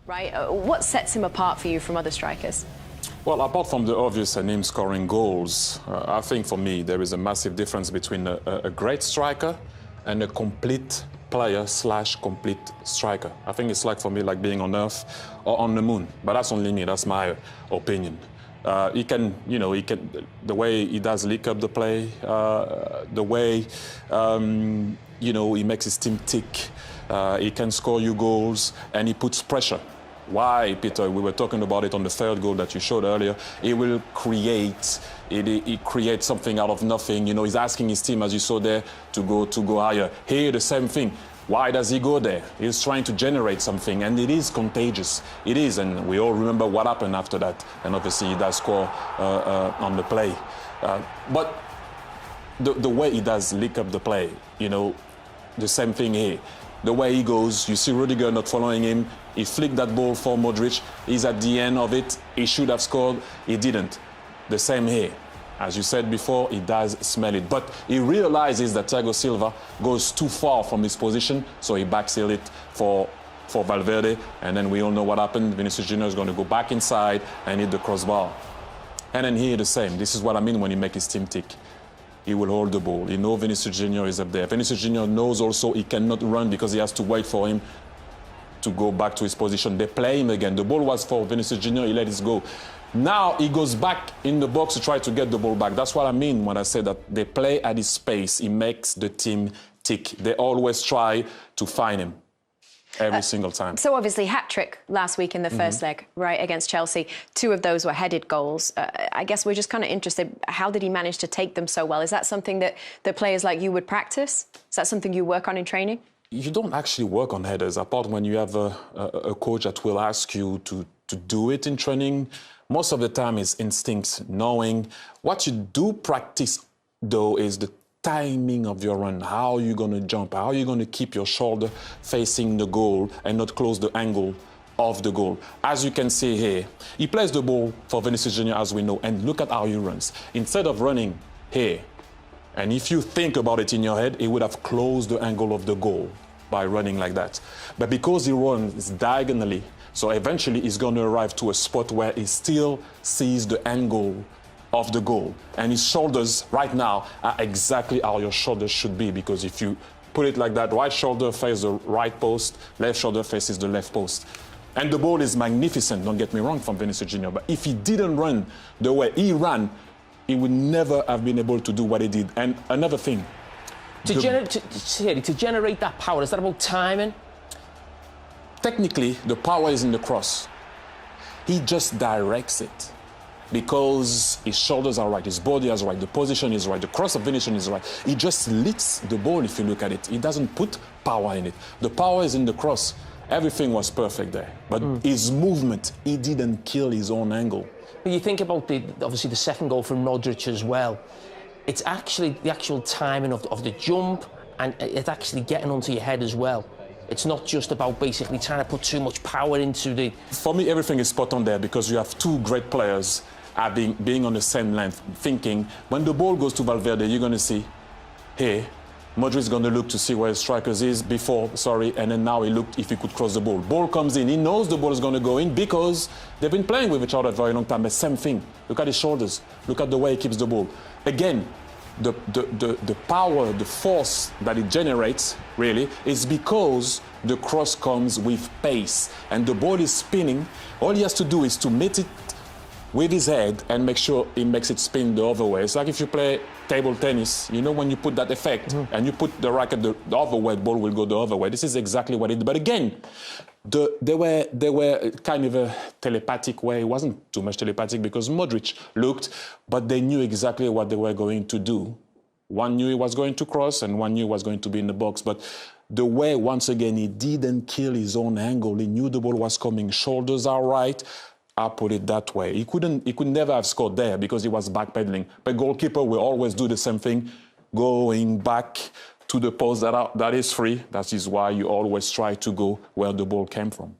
Right? What sets him apart for you from other strikers? Well, apart from the obvious and him scoring goals, I think for me there is a massive difference between a great striker and a complete player / complete striker. I think it's like for me like being on Earth or on the moon, but that's only me, that's my opinion. He can, the way he does lick up the play, the way, he makes his team tick, he can score you goals and he puts pressure. Why, Peter? We were talking about it on the third goal that you showed earlier. He will create. He creates something out of nothing. He's asking his team, as you saw there, to go higher. Here, the same thing. Why does he go there? He's trying to generate something, and it is contagious. It is, and we all remember what happened after that. And obviously, he does score on the play. But the way he does lick up the play, the same thing here. The way he goes, you see Rudiger not following him. He flicked that ball for Modric. He's at the end of it. He should have scored. He didn't. The same here. As you said before, he does smell it. But he realizes that Thiago Silva goes too far from his position, so he backsealed it for Valverde. And then we all know what happened. Vinicius Junior is going to go back inside and hit the crossbar. And then here the same. This is what I mean when he makes his team tick. He will hold the ball. He knows Vinicius Junior is up there. Vinicius Junior knows also he cannot run because he has to wait for him to go back to his position. They play him again. The ball was for Vinicius Junior. He let it go. Now he goes back in the box to try to get the ball back. That's what I mean when I say that they play at his pace. He makes the team tick. They always try to find him. Every single time. So obviously hat-trick last week in the first leg, right, against Chelsea. 2 of those were headed goals. I guess we're just kind of interested, how did he manage to take them so well? Is that something that players like you would practice? Is that something you work on in training? You don't actually work on headers, apart when you have a coach that will ask you to do it in training. Most of the time it's instincts, knowing. What you do practice, though, is the timing of your run. How are you going to jump? How are you going to keep your shoulder facing the goal and not close the angle of the goal? As you can see here, he plays the ball for Vinicius Junior, as we know, and look at how he runs. Instead of running here, and if you think about it in your head, he would have closed the angle of the goal by running like that. But because he runs diagonally, so eventually he's going to arrive to a spot where he still sees the angle of the goal. And his shoulders right now are exactly how your shoulders should be, because if you put it like that, right shoulder faces the right post, left shoulder faces the left post. And the ball is magnificent, don't get me wrong, from Vinicius Junior. But if he didn't run the way he ran, he would never have been able to do what he did. And another thing. To generate that power, is that about timing? Technically, the power is in the cross. He just directs it. Because his shoulders are right, his body is right, the position is right, the cross of Vinicius is right. He just licks the ball if you look at it. He doesn't put power in it. The power is in the cross. Everything was perfect there. But his movement, he didn't kill his own angle. But you think about obviously the second goal from Modric as well. It's actually the actual timing of the jump, and it's actually getting onto your head as well. It's not just about basically trying to put too much power into the... For me, everything is spot on there, because you have 2 great players being on the same length, thinking, when the ball goes to Valverde, you're going to see, here, Modric is going to look to see where his strikers is before, and then now he looked if he could cross the ball. Ball comes in, he knows the ball is going to go in because they've been playing with each other a very long time. The same thing. Look at his shoulders. Look at the way he keeps the ball. Again, the power, the force that it generates, really, is because the cross comes with pace and the ball is spinning. All he has to do is to meet it with his head and make sure he makes it spin the other way. It's like if you play table tennis, when you put that effect and you put the racket the other way, the ball will go the other way. This is exactly what it did. But again, they were kind of a telepathic way. It wasn't too much telepathic because Modric looked, but they knew exactly what they were going to do. One knew he was going to cross and one knew he was going to be in the box. But the way, once again, he didn't kill his own angle. He knew the ball was coming. Shoulders are right. I put it that way. He could never have scored there because he was backpedaling. But goalkeeper will always do the same thing, going back to the post that is free. That is why you always try to go where the ball came from.